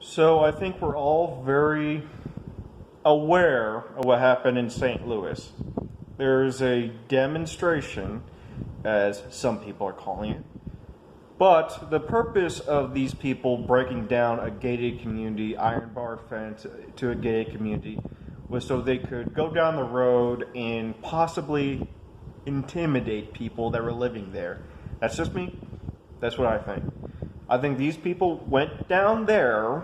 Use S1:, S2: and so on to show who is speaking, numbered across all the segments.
S1: So I think we're all very aware of what happened in St. Louis. There's a demonstration, as some people are calling it. But the purpose of these people breaking down a gated community, iron bar fence to a gated community, was so they could go down the road and possibly intimidate people that were living there. That's just me. That's what I think. I think these people went down there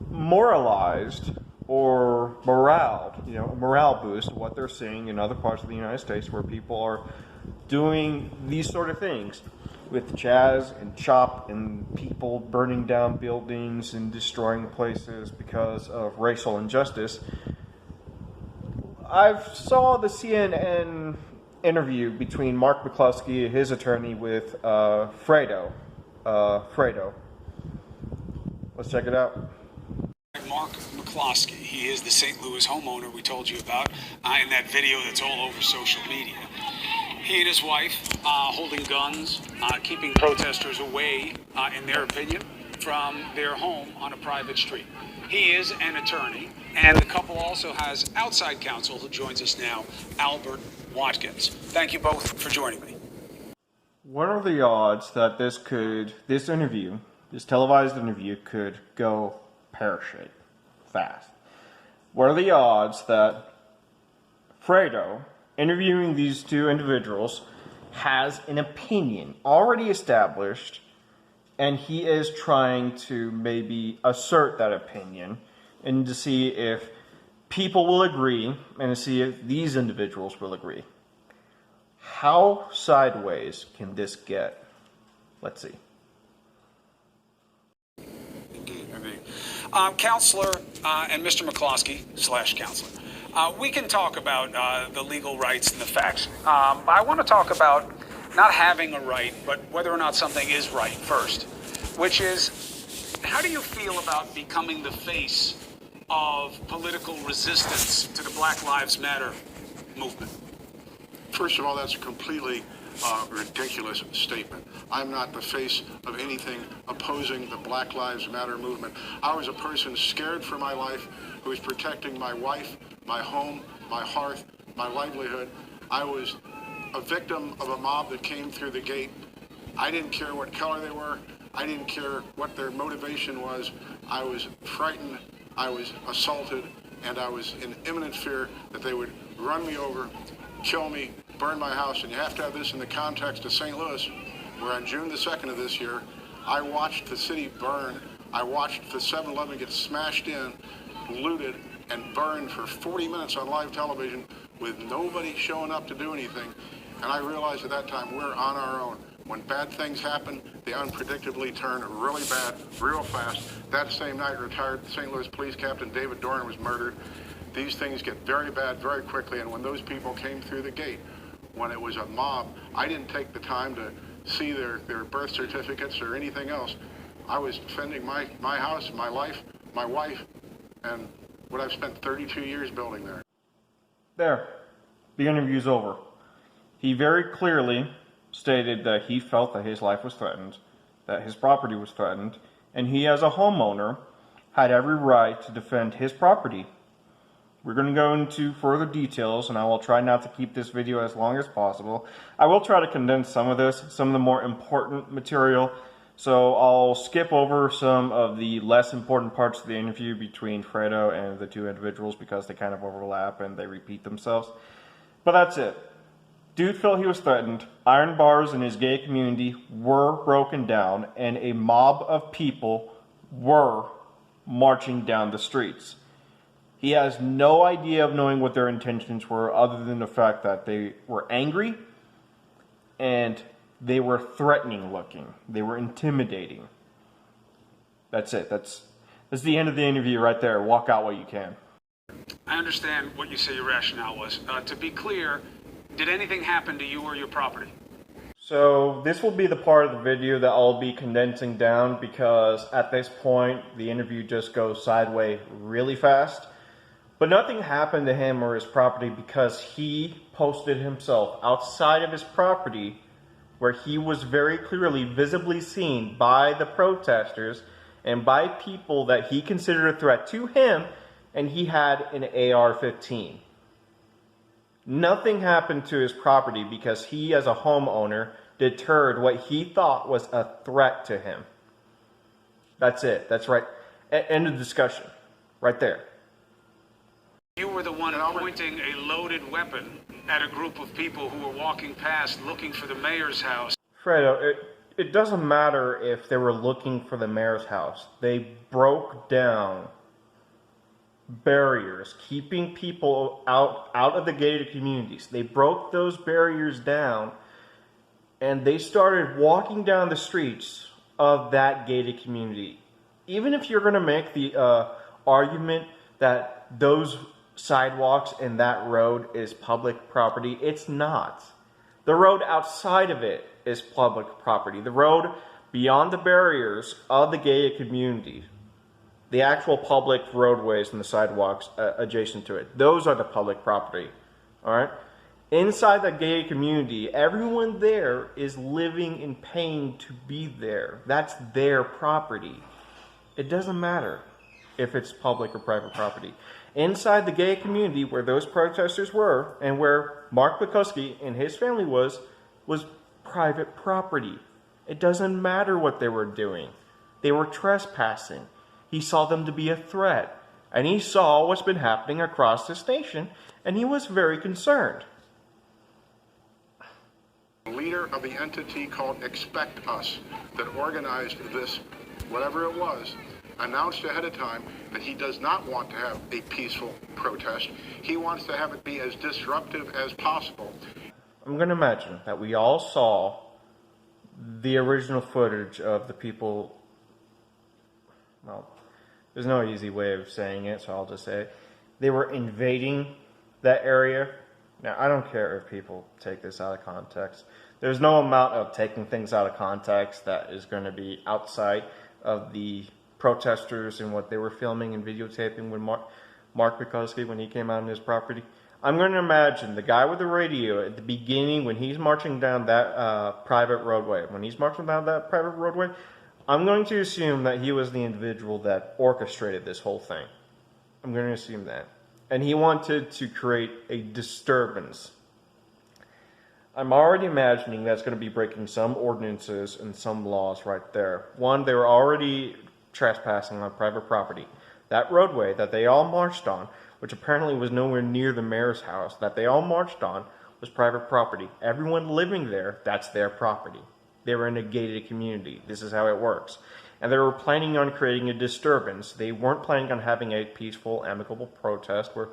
S1: moralized or morale, a morale boost, what they're seeing in other parts of the United States where people are doing these sort of things with jazz and chop and people burning down buildings and destroying places because of racial injustice. I saw the CNN interview between Mark McKlosky, his attorney, with Fredo. Let's check it out.
S2: Mark McKlosky. He is the St. Louis homeowner we told you about in that video that's all over social media. He and his wife holding guns, keeping protesters away, in their opinion, from their home on a private street. He is an attorney, and the couple also has outside counsel who joins us now, Albert Watkins. Thank you both for joining me.
S1: What are the odds that this televised interview could go pear-shaped fast? What are the odds that Fredo, interviewing these two individuals, has an opinion already established, and he is trying to maybe assert that opinion and to see if people will agree and to see if these individuals will agree? How sideways can this get? Let's see.
S2: Indeed. Counselor and Mr. McKlosky / counselor, we can talk about the legal rights and the facts. But I want to talk about not having a right, but whether or not something is right first, which is, how do you feel about becoming the face of political resistance to the Black Lives Matter movement?
S3: First of all, that's a completely ridiculous statement. I'm not the face of anything opposing the Black Lives Matter movement. I was a person scared for my life who was protecting my wife, my home, my hearth, my livelihood. I was a victim of a mob that came through the gate. I didn't care what color they were. I didn't care what their motivation was. I was frightened, I was assaulted, and I was in imminent fear that they would run me over, kill me, burn my house. And you have to have this in the context of St. Louis, where on June the 2nd of this year, I watched the city burn. I watched the 7-Eleven get smashed in, looted, and burned for 40 minutes on live television with nobody showing up to do anything. And I realized at that time we're on our own. When bad things happen, they unpredictably turn really bad, real fast. That same night, retired St. Louis Police Captain David Dorn was murdered. These things get very bad very quickly, and when those people came through the gate, when it was a mob, I didn't take the time to see their birth certificates or anything else. I was defending my house, my life, my wife, and what I've spent 32 years building there.
S1: There. The interview's over. He very clearly stated that he felt that his life was threatened, that his property was threatened, and he as a homeowner had every right to defend his property. We're going to go into further details, and I will try not to keep this video as long as possible. I will try to condense some of the more important material, so I'll skip over some of the less important parts of the interview between Fredo and the two individuals because they kind of overlap and they repeat themselves. But that's it. Dude felt he was threatened. Iron bars in his gay community were broken down, and a mob of people were marching down the streets. He has no idea of knowing what their intentions were other than the fact that they were angry and they were threatening looking. They were intimidating. That's it. That's the end of the interview right there. Walk out while you can.
S2: I understand what you say your rationale was. To be clear, did anything happen to you or your property?
S1: So this will be the part of the video that I'll be condensing down because at this point the interview just goes sideways really fast. But nothing happened to him or his property because he posted himself outside of his property where he was very clearly visibly seen by the protesters and by people that he considered a threat to him, and he had an AR-15. Nothing happened to his property because he, as a homeowner, deterred what he thought was a threat to him. That's it. That's right. End of discussion. Right there.
S2: You were the one pointing a loaded weapon at a group of people who were walking past looking for the mayor's house.
S1: Fredo, it doesn't matter if they were looking for the mayor's house. They broke down barriers, keeping people out of the gated communities. They broke those barriers down, and they started walking down the streets of that gated community. Even if you're going to make the argument that those sidewalks and that road is public property, it's not. The road outside of it is public property. The road beyond the barriers of the gated community, the actual public roadways and the sidewalks adjacent to it, those are the public property. All right? Inside the gated community, everyone there is living and paying to be there. That's their property. It doesn't matter if it's public or private property. Inside the gated community where those protesters were and where Mark McKlosky and his family was private property. It doesn't matter what they were doing. They were trespassing. He saw them to be a threat. And he saw what's been happening across this nation, and he was very concerned.
S3: Leader of the entity called Expect Us that organized this, whatever it was, announced ahead of time that he does not want to have a peaceful protest. He wants to have it be as disruptive as possible.
S1: I'm going to imagine that we all saw the original footage of the people. Well, there's no easy way of saying it, so I'll just say it. They were invading that area. Now, I don't care if people take this out of context. There's no amount of taking things out of context that is going to be outside of the protesters and what they were filming and videotaping when Mark McKlosky, when he came out on his property. I'm going to imagine the guy with the radio at the beginning when he's marching down that private roadway. When he's marching down that private roadway, I'm going to assume that he was the individual that orchestrated this whole thing. I'm going to assume that. And he wanted to create a disturbance. I'm already imagining that's going to be breaking some ordinances and some laws right there. One, they were already trespassing on private property. That roadway that they all marched on, which apparently was nowhere near the mayor's house, that they all marched on, was private property. Everyone living there, that's their property. They were in a gated community. This is how it works. And they were planning on creating a disturbance. They weren't planning on having a peaceful, amicable protest where,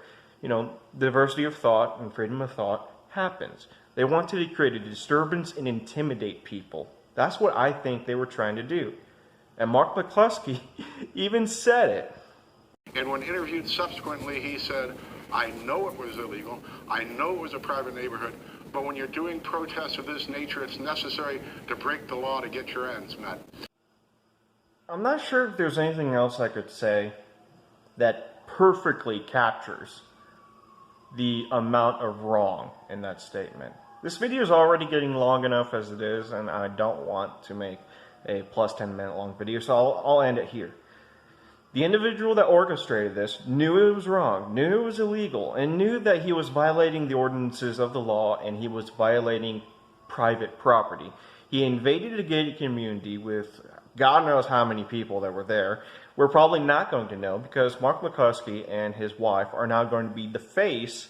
S1: diversity of thought and freedom of thought happens. They wanted to create a disturbance and intimidate people. That's what I think they were trying to do. And Mark McKlosky even said it.
S3: And when interviewed subsequently, he said, I know it was illegal. I know it was a private neighborhood. But when you're doing protests of this nature, it's necessary to break the law to get your ends met.
S1: I'm not sure if there's anything else I could say that perfectly captures the amount of wrong in that statement. This video is already getting long enough as it is, and I don't want to make a plus 10-minute long video, so I'll end it here. The individual that orchestrated this knew it was wrong, knew it was illegal, and knew that he was violating the ordinances of the law and he was violating private property. He invaded a gated community with God knows how many people that were there. We're probably not going to know because Mark McKlosky and his wife are now going to be the face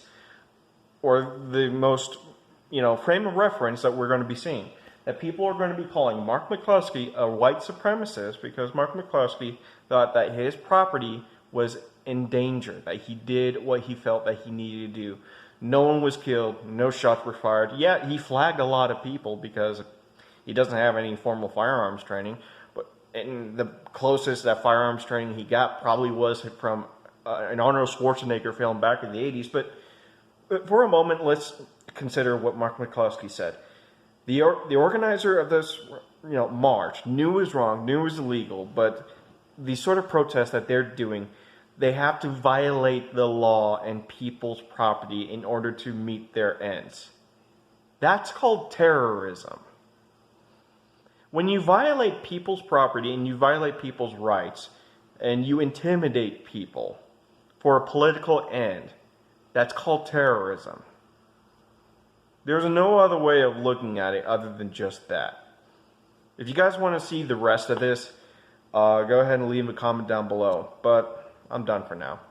S1: or the most, frame of reference that we're going to be seeing. That people are going to be calling Mark McKlosky a white supremacist because Mark McKlosky thought that his property was in danger, that he did what he felt that he needed to do. No one was killed, no shots were fired. Yeah, he flagged a lot of people because he doesn't have any formal firearms training, and the closest that firearms training he got probably was from an Arnold Schwarzenegger film back in the 80s. But for a moment, let's consider what Mark McKlosky said. The organizer of this march knew it was wrong, knew it was illegal, but the sort of protest that they're doing, they have to violate the law and people's property in order to meet their ends. That's called terrorism. When you violate people's property and you violate people's rights and you intimidate people for a political end, that's called terrorism. There's no other way of looking at it other than just that. If you guys want to see the rest of this, go ahead and leave a comment down below. But I'm done for now.